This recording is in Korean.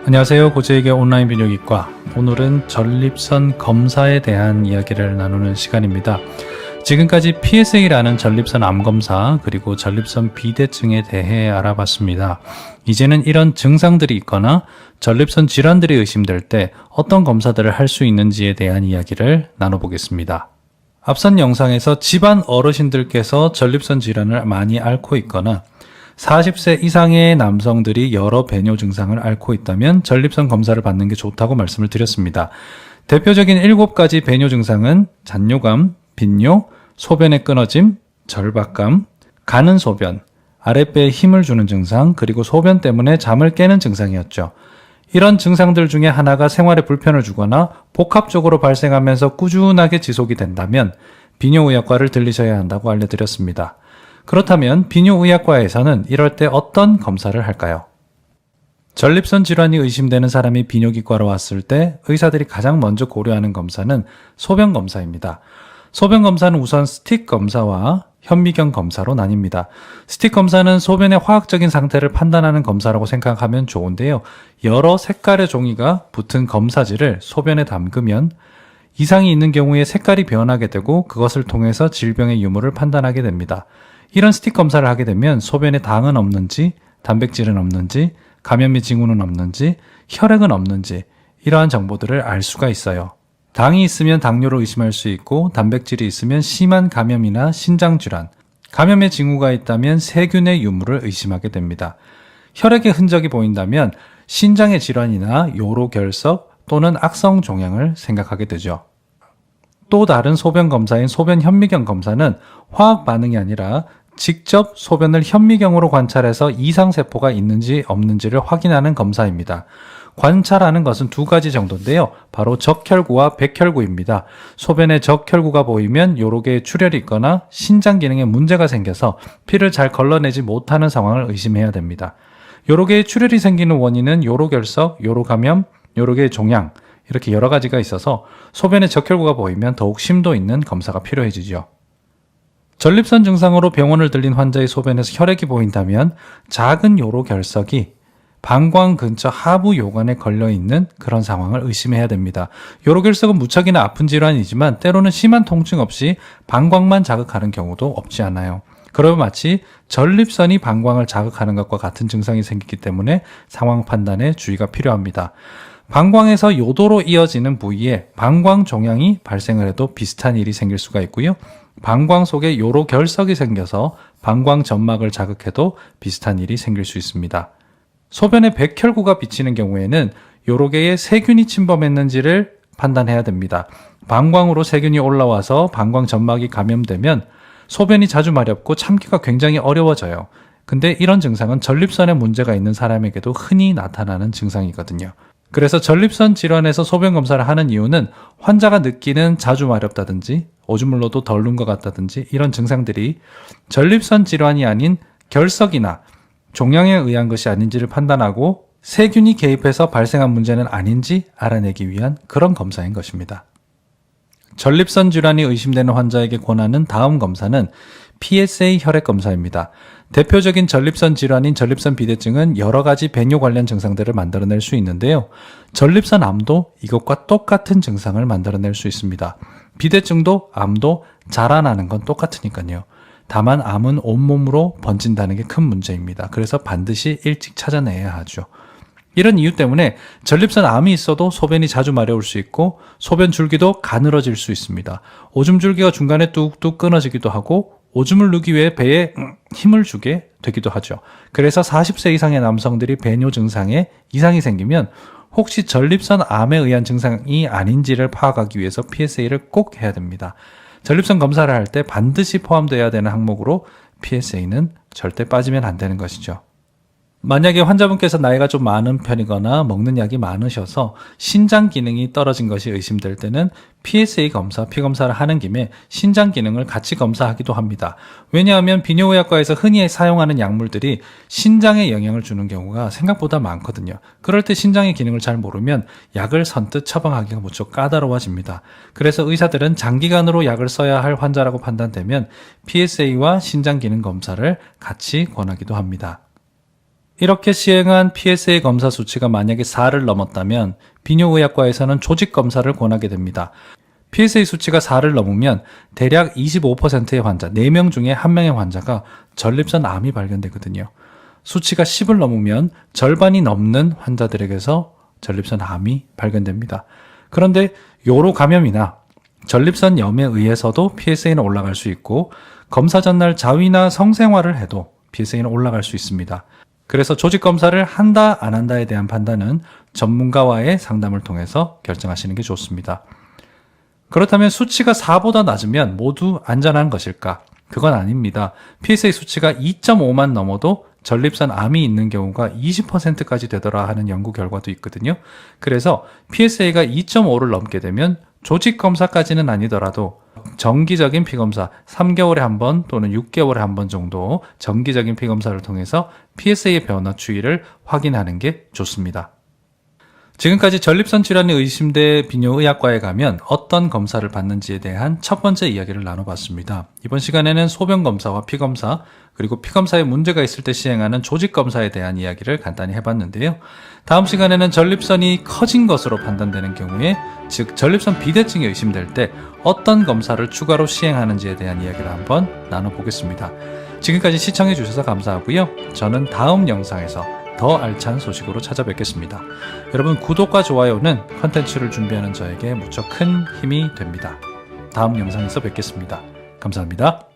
안녕하세요. 고재익의 온라인 비뇨기과. 오늘은 전립선 검사에 대한 이야기를 나누는 시간입니다. 지금까지 PSA라는 전립선 암검사 그리고 전립선 비대증에 대해 알아봤습니다. 이제는 이런 증상들이 있거나 전립선 질환들이 의심될 때 어떤 검사들을 할 수 있는지에 대한 이야기를 나눠보겠습니다. 앞선 영상에서 집안 어르신들께서 전립선 질환을 많이 앓고 있거나 40세 이상의 남성들이 여러 배뇨 증상을 앓고 있다면 전립선 검사를 받는 게 좋다고 말씀을 드렸습니다. 대표적인 7가지 배뇨 증상은 잔뇨감, 빈뇨, 소변의 끊어짐, 절박감, 가는 소변, 아랫배에 힘을 주는 증상, 그리고 소변 때문에 잠을 깨는 증상이었죠. 이런 증상들 중에 하나가 생활에 불편을 주거나 복합적으로 발생하면서 꾸준하게 지속이 된다면 비뇨의학과를 들리셔야 한다고 알려드렸습니다. 그렇다면 비뇨의학과에서는 이럴 때 어떤 검사를 할까요? 전립선 질환이 의심되는 사람이 비뇨기과로 왔을 때 의사들이 가장 먼저 고려하는 검사는 소변 검사입니다. 소변 검사는 우선 스틱 검사와 현미경 검사로 나뉩니다. 스틱 검사는 소변의 화학적인 상태를 판단하는 검사라고 생각하면 좋은데요. 여러 색깔의 종이가 붙은 검사지를 소변에 담그면 이상이 있는 경우에 색깔이 변하게 되고 그것을 통해서 질병의 유무를 판단하게 됩니다. 이런 스틱 검사를 하게 되면 소변에 당은 없는지, 단백질은 없는지, 감염 및 징후는 없는지, 혈액은 없는지 이러한 정보들을 알 수가 있어요. 당이 있으면 당뇨를 의심할 수 있고 단백질이 있으면 심한 감염이나 신장질환, 감염의 징후가 있다면 세균의 유무를 의심하게 됩니다. 혈액의 흔적이 보인다면 신장의 질환이나 요로결석 또는 악성 종양을 생각하게 되죠. 또 다른 소변 검사인 소변 현미경 검사는 화학 반응이 아니라 직접 소변을 현미경으로 관찰해서 이상세포가 있는지 없는지를 확인하는 검사입니다. 관찰하는 것은 2가지 정도인데요. 바로 적혈구와 백혈구입니다. 소변에 적혈구가 보이면 요로계에 출혈이 있거나 신장 기능에 문제가 생겨서 피를 잘 걸러내지 못하는 상황을 의심해야 됩니다. 요로계에 출혈이 생기는 원인은 요로결석, 요로감염, 요로계 종양 이렇게 여러 가지가 있어서 소변에 적혈구가 보이면 더욱 심도 있는 검사가 필요해지죠. 전립선 증상으로 병원을 들린 환자의 소변에서 혈액이 보인다면 작은 요로결석이 방광 근처 하부 요관에 걸려있는 그런 상황을 의심해야 됩니다. 요로결석은 무척이나 아픈 질환이지만 때로는 심한 통증 없이 방광만 자극하는 경우도 없지 않아요. 그러면 마치 전립선이 방광을 자극하는 것과 같은 증상이 생기기 때문에 상황 판단에 주의가 필요합니다. 방광에서 요도로 이어지는 부위에 방광 종양이 발생을 해도 비슷한 일이 생길 수가 있고요. 방광 속에 요로 결석이 생겨서 방광 점막을 자극해도 비슷한 일이 생길 수 있습니다. 소변에 백혈구가 비치는 경우에는 요로계에 세균이 침범했는지를 판단해야 됩니다. 방광으로 세균이 올라와서 방광 점막이 감염되면 소변이 자주 마렵고 참기가 굉장히 어려워져요. 근데 이런 증상은 전립선에 문제가 있는 사람에게도 흔히 나타나는 증상이거든요. 그래서 전립선 질환에서 소변 검사를 하는 이유는 환자가 느끼는 자주 마렵다든지 오줌물로도 덜 눈 것 같다든지 이런 증상들이 전립선 질환이 아닌 결석이나 종양에 의한 것이 아닌지를 판단하고 세균이 개입해서 발생한 문제는 아닌지 알아내기 위한 그런 검사인 것입니다. 전립선 질환이 의심되는 환자에게 권하는 다음 검사는 PSA 혈액 검사입니다. 대표적인 전립선 질환인 전립선 비대증은 여러 가지 배뇨 관련 증상들을 만들어낼 수 있는데요. 전립선 암도 이것과 똑같은 증상을 만들어낼 수 있습니다. 비대증도 암도 자라나는 건 똑같으니까요. 다만 암은 온몸으로 번진다는 게 큰 문제입니다. 그래서 반드시 일찍 찾아내야 하죠. 이런 이유 때문에 전립선 암이 있어도 소변이 자주 마려울 수 있고 소변 줄기도 가늘어질 수 있습니다. 오줌 줄기가 중간에 뚝뚝 끊어지기도 하고 오줌을 누기 위해 배에 힘을 주게 되기도 하죠. 그래서 40세 이상의 남성들이 배뇨 증상에 이상이 생기면 혹시 전립선 암에 의한 증상이 아닌지를 파악하기 위해서 PSA를 꼭 해야 됩니다. 전립선 검사를 할 때 반드시 포함되어야 되는 항목으로 PSA는 절대 빠지면 안 되는 것이죠. 만약에 환자분께서 나이가 좀 많은 편이거나 먹는 약이 많으셔서 신장 기능이 떨어진 것이 의심될 때는 PSA 검사, 피검사를 하는 김에 신장 기능을 같이 검사하기도 합니다. 왜냐하면 비뇨의학과에서 흔히 사용하는 약물들이 신장에 영향을 주는 경우가 생각보다 많거든요. 그럴 때 신장의 기능을 잘 모르면 약을 선뜻 처방하기가 무척 까다로워집니다. 그래서 의사들은 장기간으로 약을 써야 할 환자라고 판단되면 PSA와 신장 기능 검사를 같이 권하기도 합니다. 이렇게 시행한 PSA 검사 수치가 만약에 4를 넘었다면 비뇨의학과에서는 조직 검사를 권하게 됩니다. PSA 수치가 4를 넘으면 대략 25%의 환자, 4명 중에 1명의 환자가 전립선 암이 발견되거든요. 수치가 10을 넘으면 절반이 넘는 환자들에게서 전립선 암이 발견됩니다. 그런데 요로 감염이나 전립선염에 의해서도 PSA는 올라갈 수 있고 검사 전날 자위나 성생활을 해도 PSA는 올라갈 수 있습니다. 그래서 조직 검사를 한다 안 한다에 대한 판단은 전문가와의 상담을 통해서 결정하시는 게 좋습니다. 그렇다면 수치가 4보다 낮으면 모두 안전한 것일까? 그건 아닙니다. PSA 수치가 2.5만 넘어도 전립선 암이 있는 경우가 20%까지 되더라 하는 연구 결과도 있거든요. 그래서 PSA가 2.5를 넘게 되면 조직 검사까지는 아니더라도 정기적인 피검사 3개월에 한 번 또는 6개월에 한 번 정도 정기적인 피검사를 통해서 PSA의 변화 추이를 확인하는 게 좋습니다. 지금까지 전립선 질환이 의심돼 비뇨의학과에 가면 어떤 검사를 받는지에 대한 첫 번째 이야기를 나눠봤습니다. 이번 시간에는 소변검사와 피검사, 그리고 피검사에 문제가 있을 때 시행하는 조직검사에 대한 이야기를 간단히 해봤는데요. 다음 시간에는 전립선이 커진 것으로 판단되는 경우에, 즉 전립선 비대증이 의심될 때 어떤 검사를 추가로 시행하는지에 대한 이야기를 한번 나눠보겠습니다. 지금까지 시청해주셔서 감사하고요. 저는 다음 영상에서 더 알찬 소식으로 찾아뵙겠습니다. 여러분, 구독과 좋아요는 컨텐츠를 준비하는 저에게 무척 큰 힘이 됩니다. 다음 영상에서 뵙겠습니다. 감사합니다.